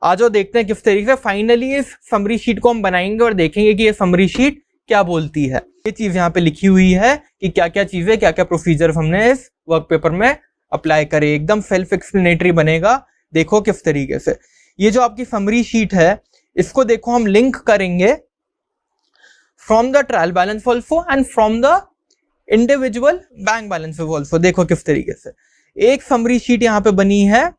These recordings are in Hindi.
आज जो देखते हैं किस तरीके से फाइनली इस समरी शीट को हम बनाएंगे और देखेंगे कि ये समरी शीट क्या बोलती है। ये चीज यहाँ पे लिखी हुई है कि क्या क्या चीजें, क्या क्या प्रोसीजर हमने इस वर्क पेपर में अप्लाई करे। एकदम सेल्फ एक्सप्लेनेटरी बनेगा। देखो किस तरीके से ये जो आपकी समरी शीट है इसको देखो हम लिंक करेंगे from the trial balance also and from the individual bank balance also. देखो किस तरीके से एक समरी शीट यहाँ पे बनी है।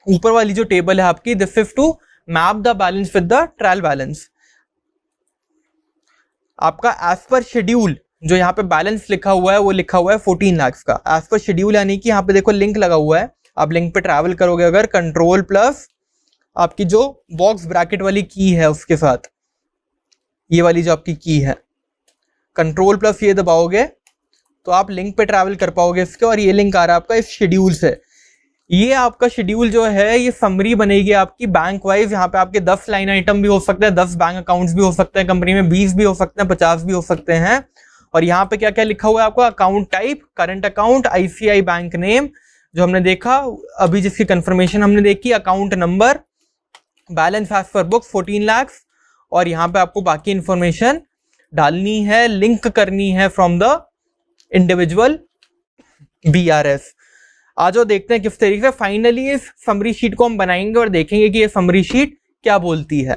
ऊपर वाली जो टेबल है आपकी, this is to map the balance with the trial balance. आपका एज पर शेड्यूल जो यहाँ पे बैलेंस लिखा हुआ है वो लिखा हुआ है 14 लाख का एज पर शेड्यूल, यानी कि यहाँ पे देखो लिंक लगा हुआ है। आप लिंक पे ट्रैवल करोगे अगर, कंट्रोल प्लस आपकी जो बॉक्स ब्रैकेट वाली की है उसके साथ, ये वाली जो आपकी की है, कंट्रोल प्लस ये दबाओगे तो आप लिंक पे ट्रैवल कर पाओगे इसके। और ये लिंक आ रहा है आपका इस शेड्यूल से। ये आपका शेड्यूल जो है ये समरी बनेगी आपकी बैंक वाइज। यहाँ पे आपके 10 लाइन आइटम भी हो सकते हैं, 10 बैंक अकाउंट्स भी हो सकते हैं कंपनी में, 20 भी हो सकते हैं, 50 भी हो सकते हैं। और यहाँ पे क्या क्या लिखा हुआ है आपका, account type, current account, ICI bank name जो हमने देखा अभी, जिसकी कंफर्मेशन हमने देखी, account number, balance as per book 14 lakh. और यहाँ पे आपको बाकी इंफॉर्मेशन डालनी है, लिंक करनी है फ्रॉम द इंडिविजुअल बीआरएस। आज जो देखते हैं किस तरीके से फाइनली इस समरी शीट को हम बनाएंगे और देखेंगे कि ये समरी शीट क्या बोलती है।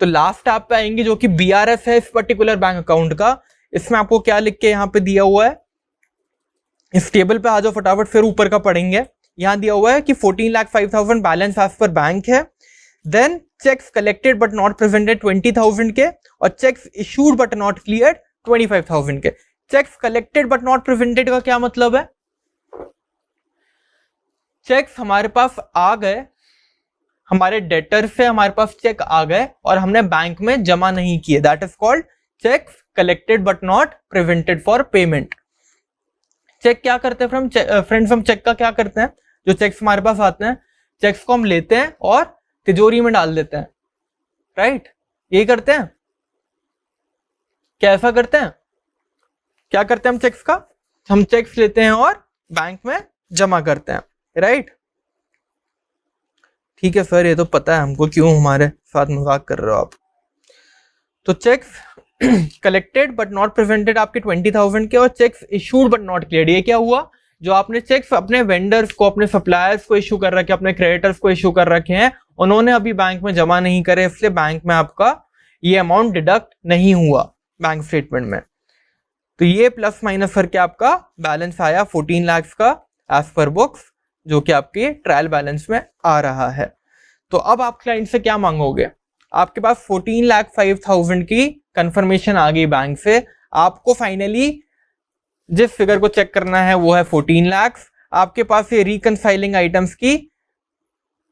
तो लास्ट आप पे आएंगे जो कि बीआरएस है इस पर्टिकुलर बैंक अकाउंट का। इसमें आपको क्या लिख के यहाँ पे दिया हुआ है, इस टेबल पे आ जाओ फटाफट, फिर ऊपर का पढ़ेंगे। यहाँ दिया हुआ है कि 14,05,000 बैलेंस एज पर बैंक है। Then cheques collected but not presented 20,000 के, और cheques issued but not cleared 25,000 के। Cheques collected but not presented का क्या मतलब है? चेक्स हमारे पास आ गए, हमारे डेटर से हमारे पास चेक आ गए और हमने बैंक में जमा नहीं किए, that is called cheques collected but not presented for payment. Cheque क्या करते हैं फ्रेंड्स, हम चेक का क्या करते हैं, जो चेक्स हमारे पास आते हैं चेक्स को हम लेते हैं और तिजोरी में डाल देते हैं, राइट? यही करते हैं। कैसा करते हैं, क्या करते हैं हम चेक्स का? हम चेक्स लेते हैं और बैंक में जमा करते हैं, राइट? ठीक है सर, ये तो पता है हमको, क्यों हमारे साथ मजाक कर रहे हो आप। तो cheques collected but not presented आपके 20,000 के, और cheques issued but not cleared. ये क्या हुआ, जो आपने चेक्स अपने वेंडर्स को, अपने सप्लायर्स को इशू कर रखे, अपने क्रेडिटर्स को इशू कर रखे हैं, उन्होंने अभी बैंक में जमा नहीं करे, इसलिए बैंक में आपका ये अमाउंट डिडक्ट नहीं हुआ बैंक स्टेटमेंट में। तो ये प्लस माइनस करके आपका बैलेंस आया 14 लाख का एज पर बुक्स, जो कि आपके ट्रायल बैलेंस में आ रहा है। तो अब आप क्लाइंट से क्या मांगोगे? आपके पास 14,05,000 की कंफर्मेशन आ गई बैंक से। आपको फाइनली जिस फिगर को चेक करना है वो है 14 लाख। आपके पास ये रिकंसाइलिंग आइटम्स की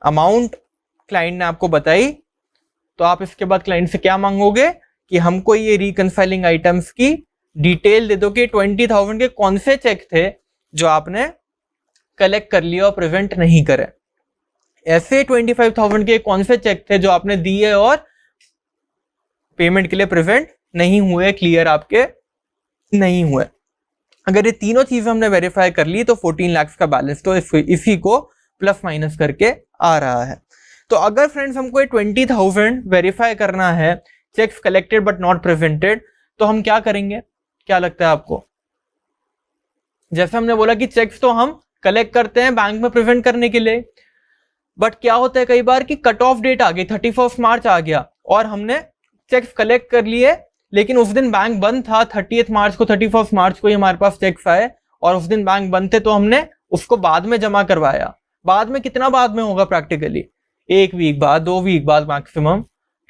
अमाउंट क्लाइंट ने आपको बताई, तो आप इसके बाद क्लाइंट से क्या मांगोगे कि हमको ये रिकंसाइलिंग आइटम्स की डिटेल दे दो कि 20,000 के कौन से चेक थे जो आपने कलेक्ट कर लिया और प्रेजेंट नहीं करे। ऐसे 25,000 के कौन से चेक थे जो आपने दिए और पेमेंट के लिए प्रेजेंट नहीं हुए, क्लियर आपके नहीं हुए। अगर ये तीनों चीजें हमने वेरीफाई कर ली तो 14 लाख का बैलेंस तो इसी को प्लस माइनस करके आ रहा है। तो अगर फ्रेंड्स हमको ये 20,000 वेरीफाई करना है, cheques collected but not presented, तो हम क्या करेंगे? क्या लगता है आपको? जैसे हमने बोला कि चेक्स तो हम कलेक्ट करते हैं बैंक में प्रेजेंट करने के लिए, बट क्या होता है कई बार कि कट ऑफ डेट आ गई, 31 मार्च आ गया और हमने चेक्स कलेक्ट कर लिए, लेकिन उस दिन बैंक बंद था, 30 मार्च को, 31 मार्च को ही हमारे पास चेक्स आए और उस दिन बैंक बंद थे, तो हमने उसको बाद में जमा करवाया। बाद में कितना बाद में होगा? प्रैक्टिकली 1 वीक बाद, 2 वीक बाद मैक्सिमम,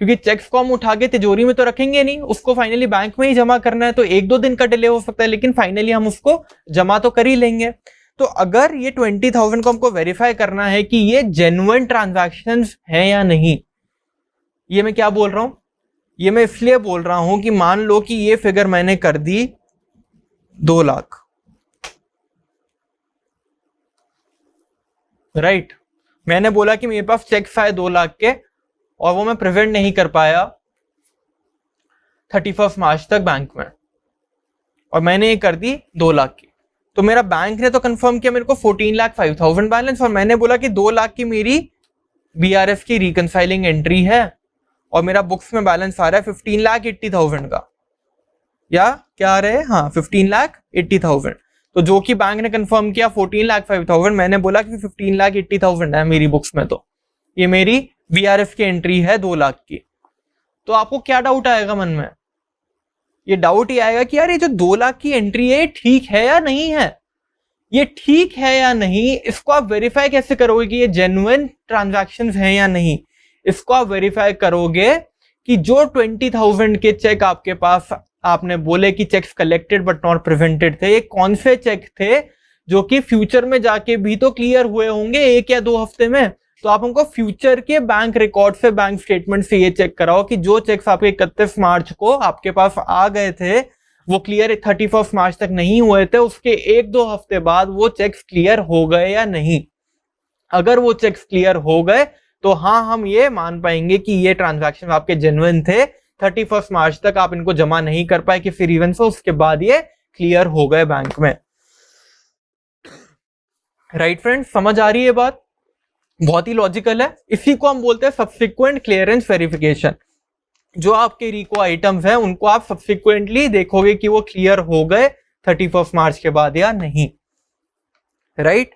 क्योंकि चेक्स को हम उठा के तिजोरी में तो रखेंगे नहीं, उसको फाइनली बैंक में ही जमा करना है। तो 1-2 दिन का डिले हो सकता है, लेकिन फाइनली हम उसको जमा तो कर ही लेंगे। तो अगर ये 20,000 को हमको वेरीफाई करना है कि ये जेन्युइन ट्रांजैक्शंस हैं या नहीं, ये मैं क्या बोल रहा हूं? ये मैं इसलिए बोल रहा हूं कि मान लो कि ये फिगर मैंने कर दी 2 लाख, राइट? मैंने बोला कि मेरे पास चेक्स आए 2 लाख के और वो मैं प्रेजेंट नहीं कर पाया 31 मार्च तक बैंक में, और मैंने ये कर दी 2 लाख की। तो मेरा बैंक ने तो कंफर्म किया मेरे को 14,05,000 बैलेंस, और मैंने बोला कि 2 लाख की मेरी BRF की रिकंसाइलिंग एंट्री है और मेरा बुक्स में बैलेंस आ रहा है 15,80,000 का, या क्या आ रहा है, हाँ 15,80,000। तो जो कि बैंक ने कंफर्म किया 14,05,000, मैंने बोला कि 15,80,000 है मेरी बुक्स में, तो ये मेरी BRF की एंट्री है 2 लाख की। तो आपको क्या डाउट आएगा मन में? ये डाउट ही आएगा कि यार ये जो 2 लाख की एंट्री है ठीक है या नहीं है, ये ठीक है या नहीं, इसको आप वेरीफाई कैसे करोगे कि ये जेन्युइन ट्रांजैक्शंस हैं या नहीं? इसको आप वेरीफाई करोगे कि जो 20,000 के चेक आपके पास, आपने बोले कि cheques collected but not prevented थे, ये कौन से चेक थे जो कि फ्यूचर में जाके भी तो क्लियर हुए होंगे 1 या 2 हफ्ते में। तो आप हमको फ्यूचर के बैंक रिकॉर्ड से, बैंक स्टेटमेंट से ये चेक कराओ कि जो चेक्स आपके 31 मार्च को आपके पास आ गए थे वो क्लियर 31 मार्च तक नहीं हुए थे, उसके 1-2 हफ्ते बाद वो चेक्स क्लियर हो गए या नहीं। अगर वो चेक्स क्लियर हो गए तो हाँ, हम ये मान पाएंगे कि ये ट्रांजैक्शन आपके जेन्युइन थे, 31 मार्च तक आप इनको जमा नहीं कर पाए किसी रीजन से, उसके बाद ये क्लियर हो गए बैंक में। राइट फ्रेंड्स, समझ आ रही है बात? बहुत ही लॉजिकल है। इसी को हम बोलते हैं सब्सिक्वेंट क्लियरेंस वेरिफिकेशन। जो आपके रिको आइटम्स हैं उनको आप सब्सिक्वेंटली देखोगे कि वो क्लियर हो गए 31 मार्च के बाद या नहीं। राइट